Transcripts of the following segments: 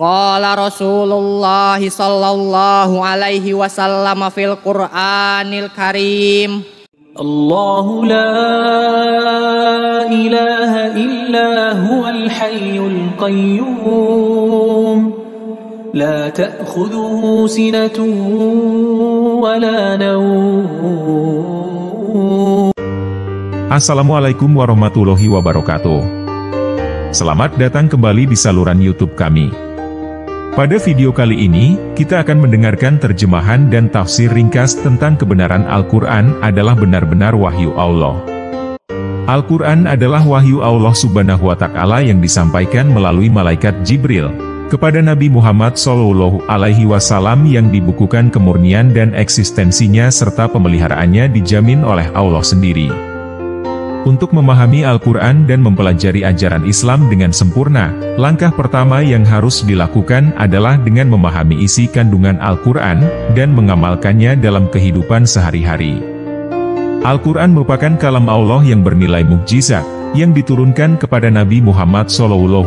Qala Rasulullah sallallahu alaihi wasallam fil Qur'anil Karim. Allahu la ilaha illa huwal hayyul qayyum la ta'khudhuhu sinatun wa la nawm. Assalamualaikum warahmatullahi wabarakatuh. Selamat datang kembali di saluran YouTube kami. Pada video kali ini, kita akan mendengarkan terjemahan dan tafsir ringkas tentang kebenaran Al-Quran adalah benar-benar wahyu Allah. Al-Quran adalah wahyu Allah Subhanahu wa Ta'ala yang disampaikan melalui malaikat Jibril kepada Nabi Muhammad SAW yang dibukukan kemurnian dan eksistensinya serta pemeliharaannya dijamin oleh Allah sendiri. Untuk memahami Al-Quran dan mempelajari ajaran Islam dengan sempurna, langkah pertama yang harus dilakukan adalah dengan memahami isi kandungan Al-Quran dan mengamalkannya dalam kehidupan sehari-hari. Al-Quran merupakan kalam Allah yang bernilai mukjizat, yang diturunkan kepada Nabi Muhammad SAW.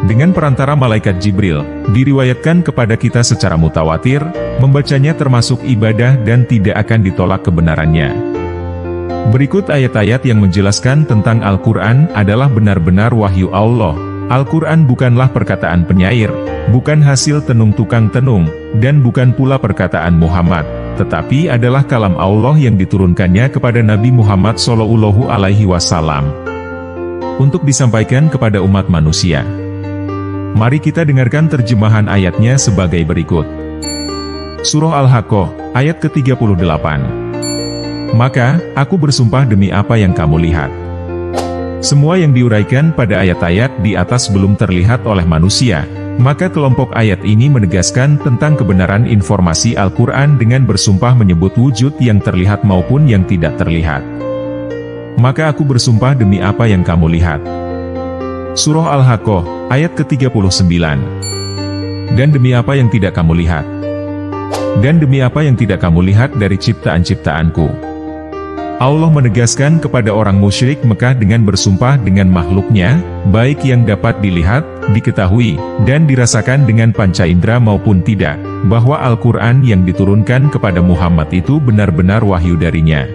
Dengan perantara malaikat Jibril, diriwayatkan kepada kita secara mutawatir, membacanya termasuk ibadah dan tidak akan ditolak kebenarannya. Berikut ayat-ayat yang menjelaskan tentang Al-Quran adalah benar-benar wahyu Allah. Al-Quran bukanlah perkataan penyair, bukan hasil tenung tukang tenung, dan bukan pula perkataan Muhammad, tetapi adalah kalam Allah yang diturunkannya kepada Nabi Muhammad SAW untuk disampaikan kepada umat manusia. Mari kita dengarkan terjemahan ayatnya sebagai berikut. Surah Al-Haqqah, ayat ke-38. Maka, aku bersumpah demi apa yang kamu lihat. Semua yang diuraikan pada ayat-ayat di atas belum terlihat oleh manusia, maka kelompok ayat ini menegaskan tentang kebenaran informasi Al-Quran dengan bersumpah menyebut wujud yang terlihat maupun yang tidak terlihat. Maka aku bersumpah demi apa yang kamu lihat. Surah Al-Haqqah, ayat ke-39. Dan demi apa yang tidak kamu lihat. Dan demi apa yang tidak kamu lihat dari ciptaan-ciptaanku. Allah menegaskan kepada orang musyrik Mekah dengan bersumpah dengan makhluknya, baik yang dapat dilihat, diketahui, dan dirasakan dengan panca indera maupun tidak, bahwa Al-Quran yang diturunkan kepada Muhammad itu benar-benar wahyu darinya.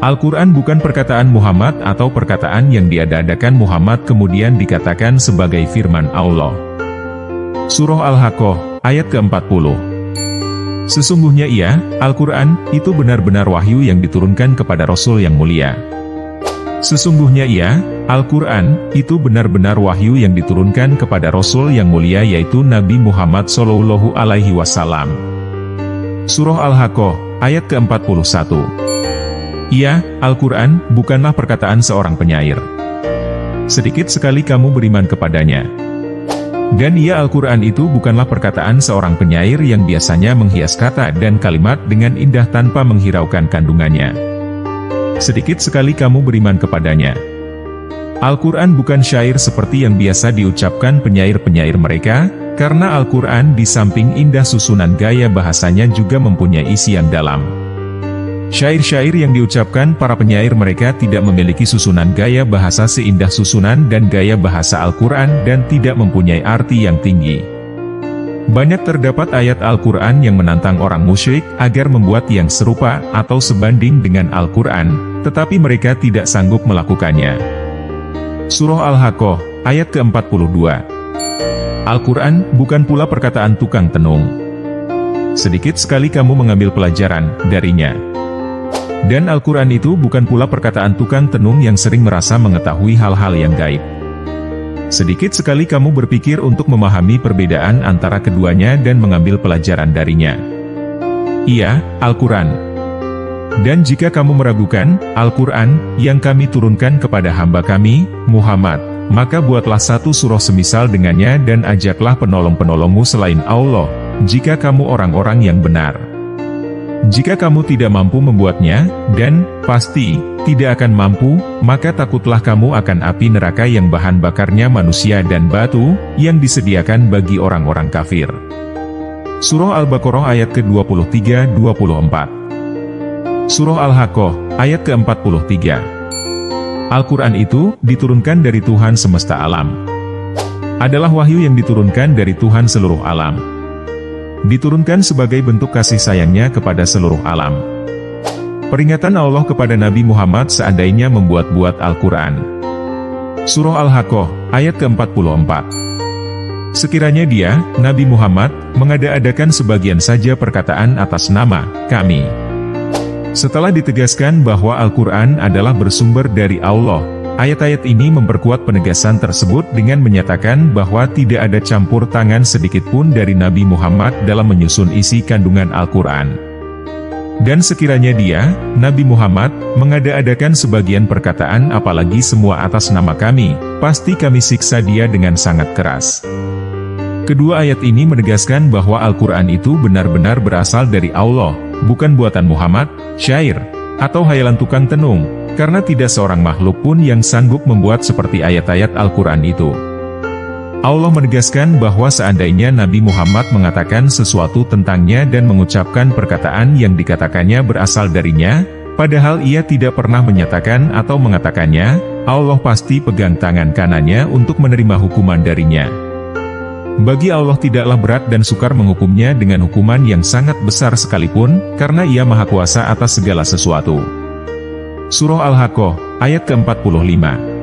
Al-Quran bukan perkataan Muhammad atau perkataan yang diada-adakan Muhammad kemudian dikatakan sebagai firman Allah. Surah Al-Haqqah, ayat ke-40. Sesungguhnya ia, Al-Quran, itu benar-benar wahyu yang diturunkan kepada Rasul yang mulia. Sesungguhnya ia, Al-Quran, itu benar-benar wahyu yang diturunkan kepada Rasul yang mulia yaitu Nabi Muhammad SAW. Surah Al-Haqqah, ayat ke-41. Ia, Al-Quran, bukanlah perkataan seorang penyair. Sedikit sekali kamu beriman kepadanya. Dan ia Al-Quran itu bukanlah perkataan seorang penyair yang biasanya menghias kata dan kalimat dengan indah tanpa menghiraukan kandungannya. Sedikit sekali kamu beriman kepadanya. Al-Quran bukan syair seperti yang biasa diucapkan penyair-penyair mereka, karena Al-Quran di samping indah susunan gaya bahasanya juga mempunyai isi yang dalam. Syair-syair yang diucapkan para penyair mereka tidak memiliki susunan gaya bahasa seindah susunan dan gaya bahasa Al-Quran dan tidak mempunyai arti yang tinggi. Banyak terdapat ayat Al-Quran yang menantang orang musyrik agar membuat yang serupa atau sebanding dengan Al-Quran, tetapi mereka tidak sanggup melakukannya. Surah Al-Haqqah, ayat ke-42. Al-Quran bukan pula perkataan tukang tenung. Sedikit sekali kamu mengambil pelajaran darinya. Dan Al-Quran itu bukan pula perkataan tukang tenung yang sering merasa mengetahui hal-hal yang gaib. Sedikit sekali kamu berpikir untuk memahami perbedaan antara keduanya dan mengambil pelajaran darinya. Ia, Al-Quran. Dan jika kamu meragukan Al-Quran yang kami turunkan kepada hamba kami, Muhammad, maka buatlah satu surah semisal dengannya dan ajaklah penolong-penolongmu selain Allah, jika kamu orang-orang yang benar. Jika kamu tidak mampu membuatnya, dan pasti tidak akan mampu, maka takutlah kamu akan api neraka yang bahan bakarnya manusia dan batu, yang disediakan bagi orang-orang kafir. Surah Al-Baqarah ayat ke-23-24. Surah Al-Haqqah ayat ke-43. Al-Quran itu diturunkan dari Tuhan semesta alam. adalah wahyu yang diturunkan dari Tuhan seluruh alam. Diturunkan sebagai bentuk kasih sayangnya kepada seluruh alam. Peringatan Allah kepada Nabi Muhammad seandainya membuat-buat Al-Quran. Surah Al-Haqqah, ayat ke-44. Sekiranya dia, Nabi Muhammad, mengada-adakan sebagian saja perkataan atas nama kami. Setelah ditegaskan bahwa Al-Quran adalah bersumber dari Allah, ayat-ayat ini memperkuat penegasan tersebut dengan menyatakan bahwa tidak ada campur tangan sedikitpun dari Nabi Muhammad dalam menyusun isi kandungan Al-Quran. Dan sekiranya dia, Nabi Muhammad, mengada-adakan sebagian perkataan apalagi semua atas nama kami, pasti kami siksa dia dengan sangat keras. Kedua ayat ini menegaskan bahwa Al-Quran itu benar-benar berasal dari Allah, bukan buatan Muhammad, syair, atau hayalan tukang tenung, karena tidak seorang makhluk pun yang sanggup membuat seperti ayat-ayat Al-Quran itu. Allah menegaskan bahwa seandainya Nabi Muhammad mengatakan sesuatu tentangnya dan mengucapkan perkataan yang dikatakannya berasal darinya, padahal ia tidak pernah menyatakan atau mengatakannya, Allah pasti pegang tangan kanannya untuk menerima hukuman darinya. Bagi Allah tidaklah berat dan sukar menghukumnya dengan hukuman yang sangat besar sekalipun, karena ia maha kuasa atas segala sesuatu. Surah Al-Haqqah, ayat ke-45.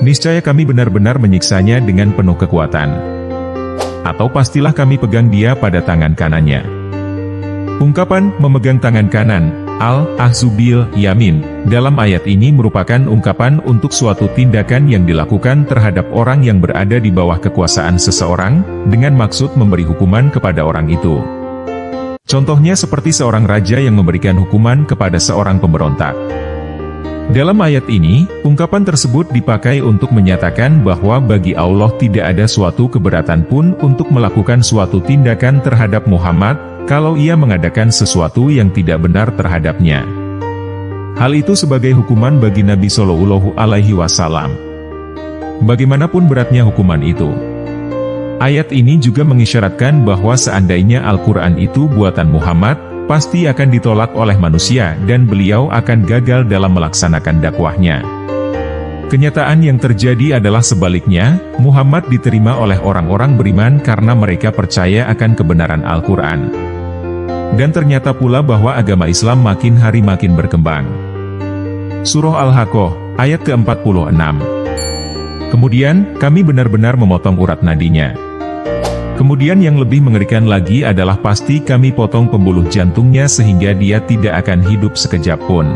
Niscaya kami benar-benar menyiksanya dengan penuh kekuatan. Atau pastilah kami pegang dia pada tangan kanannya. Ungkapan memegang tangan kanan, al-ahzubil yamin, dalam ayat ini merupakan ungkapan untuk suatu tindakan yang dilakukan terhadap orang yang berada di bawah kekuasaan seseorang, dengan maksud memberi hukuman kepada orang itu. Contohnya seperti seorang raja yang memberikan hukuman kepada seorang pemberontak. Dalam ayat ini, ungkapan tersebut dipakai untuk menyatakan bahwa bagi Allah tidak ada suatu keberatan pun untuk melakukan suatu tindakan terhadap Muhammad, kalau ia mengadakan sesuatu yang tidak benar terhadapnya. Hal itu sebagai hukuman bagi Nabi Shallallahu Alaihi Wasallam. Bagaimanapun beratnya hukuman itu. Ayat ini juga mengisyaratkan bahwa seandainya Al-Quran itu buatan Muhammad, pasti akan ditolak oleh manusia dan beliau akan gagal dalam melaksanakan dakwahnya. Kenyataan yang terjadi adalah sebaliknya, Muhammad diterima oleh orang-orang beriman karena mereka percaya akan kebenaran Al-Quran. Dan ternyata pula bahwa agama Islam makin hari makin berkembang. Surah Al-Haqqah, ayat ke-46. Kemudian, kami benar-benar memotong urat nadinya. Kemudian yang lebih mengerikan lagi adalah pasti kami potong pembuluh jantungnya sehingga dia tidak akan hidup sekejap pun.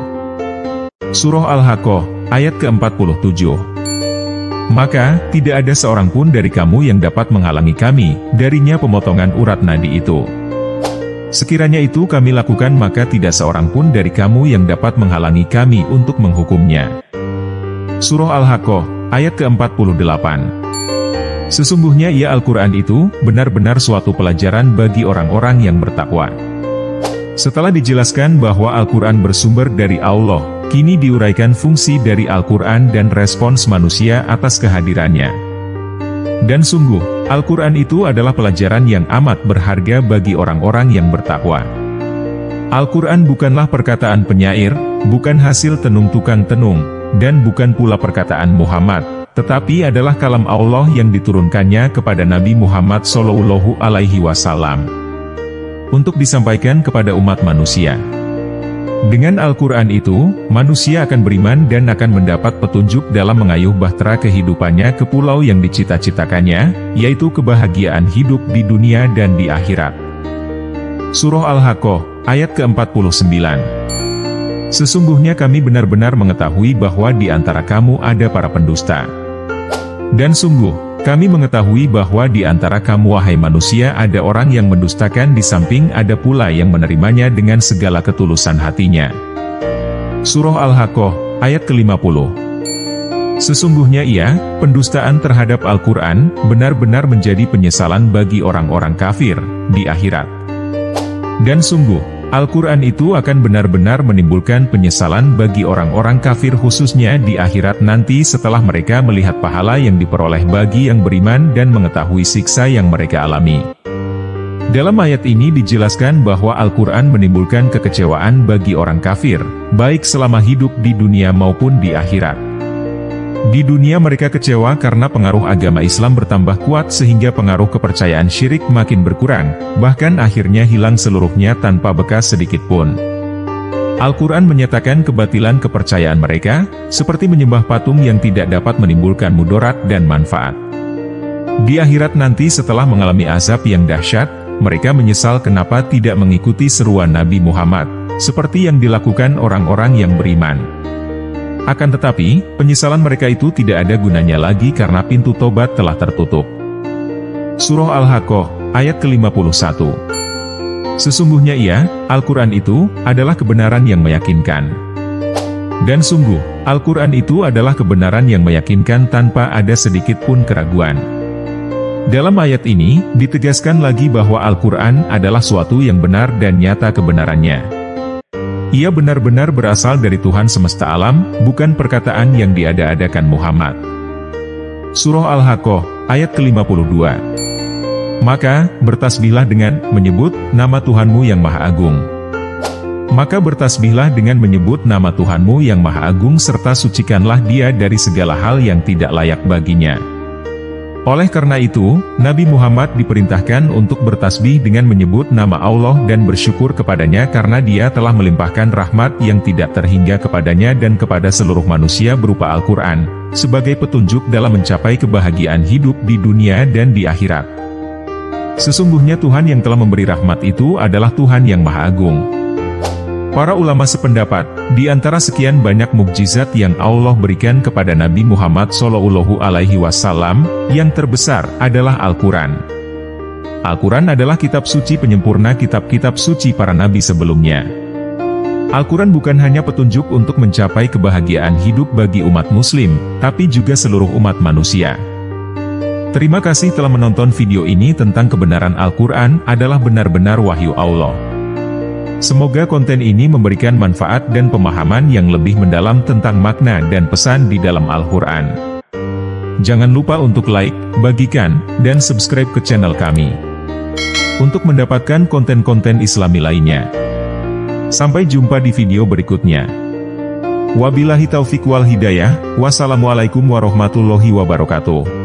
Surah Al-Haqqah, ayat ke-47. Maka, tidak ada seorang pun dari kamu yang dapat menghalangi kami, darinya pemotongan urat nadi itu. Sekiranya itu kami lakukan maka tidak seorang pun dari kamu yang dapat menghalangi kami untuk menghukumnya. Surah Al-Haqqah, ayat ke-48. Sesungguhnya ia Al-Quran itu, benar-benar suatu pelajaran bagi orang-orang yang bertakwa. Setelah dijelaskan bahwa Al-Quran bersumber dari Allah, kini diuraikan fungsi dari Al-Quran dan respons manusia atas kehadirannya. Dan sungguh, Al-Quran itu adalah pelajaran yang amat berharga bagi orang-orang yang bertakwa. Al-Quran bukanlah perkataan penyair, bukan hasil tenung tukang tenung, dan bukan pula perkataan Muhammad, tetapi adalah kalam Allah yang diturunkannya kepada Nabi Muhammad Shallallahu Alaihi Wasallam untuk disampaikan kepada umat manusia. Dengan Al-Quran itu, manusia akan beriman dan akan mendapat petunjuk dalam mengayuh bahtera kehidupannya ke pulau yang dicita-citakannya, yaitu kebahagiaan hidup di dunia dan di akhirat. Surah Al-Haqqah, ayat ke-49. Sesungguhnya kami benar-benar mengetahui bahwa di antara kamu ada para pendusta. Dan sungguh, kami mengetahui bahwa di antara kamu wahai manusia ada orang yang mendustakan di samping ada pula yang menerimanya dengan segala ketulusan hatinya. Surah Al-Haqqah, ayat ke-50. Sesungguhnya ia, pendustaan terhadap Al-Quran, benar-benar menjadi penyesalan bagi orang-orang kafir, di akhirat. Dan sungguh, Al-Quran itu akan benar-benar menimbulkan penyesalan bagi orang-orang kafir khususnya di akhirat nanti setelah mereka melihat pahala yang diperoleh bagi yang beriman dan mengetahui siksa yang mereka alami. Dalam ayat ini dijelaskan bahwa Al-Quran menimbulkan kekecewaan bagi orang kafir, baik selama hidup di dunia maupun di akhirat. Di dunia mereka kecewa karena pengaruh agama Islam bertambah kuat sehingga pengaruh kepercayaan syirik makin berkurang, bahkan akhirnya hilang seluruhnya tanpa bekas sedikit pun. Al-Quran menyatakan kebatilan kepercayaan mereka, seperti menyembah patung yang tidak dapat menimbulkan mudarat dan manfaat. Di akhirat nanti setelah mengalami azab yang dahsyat, mereka menyesal kenapa tidak mengikuti seruan Nabi Muhammad, seperti yang dilakukan orang-orang yang beriman. Akan tetapi, penyesalan mereka itu tidak ada gunanya lagi karena pintu tobat telah tertutup. Surah Al-Haqqah, ayat ke-51. Sesungguhnya ia, Al-Quran itu, adalah kebenaran yang meyakinkan. Dan sungguh, Al-Quran itu adalah kebenaran yang meyakinkan tanpa ada sedikit pun keraguan. Dalam ayat ini, ditegaskan lagi bahwa Al-Quran adalah suatu yang benar dan nyata kebenarannya. Ia benar-benar berasal dari Tuhan semesta alam, bukan perkataan yang diada-adakan Muhammad. Surah Al-Haqqah, ayat ke-52. Maka, bertasbihlah dengan menyebut nama Tuhanmu yang Maha Agung. Maka bertasbihlah dengan menyebut nama Tuhanmu yang Maha Agung serta sucikanlah Dia dari segala hal yang tidak layak baginya. Oleh karena itu, Nabi Muhammad diperintahkan untuk bertasbih dengan menyebut nama Allah dan bersyukur kepadanya karena Dia telah melimpahkan rahmat yang tidak terhingga kepadanya dan kepada seluruh manusia berupa Al-Quran, sebagai petunjuk dalam mencapai kebahagiaan hidup di dunia dan di akhirat. Sesungguhnya Tuhan yang telah memberi rahmat itu adalah Tuhan yang Maha Agung. Para ulama sependapat, di antara sekian banyak mukjizat yang Allah berikan kepada Nabi Muhammad SAW, yang terbesar adalah Al-Quran. Al-Quran adalah kitab suci penyempurna kitab-kitab suci para nabi sebelumnya. Al-Quran bukan hanya petunjuk untuk mencapai kebahagiaan hidup bagi umat muslim, tapi juga seluruh umat manusia. Terima kasih telah menonton video ini tentang kebenaran Al-Quran adalah benar-benar wahyu Allah. Semoga konten ini memberikan manfaat dan pemahaman yang lebih mendalam tentang makna dan pesan di dalam Al-Quran. Jangan lupa untuk like, bagikan, dan subscribe ke channel kami untuk mendapatkan konten-konten Islami lainnya. Sampai jumpa di video berikutnya. Wabillahi taufiq wal hidayah. Wassalamualaikum warahmatullahi wabarakatuh.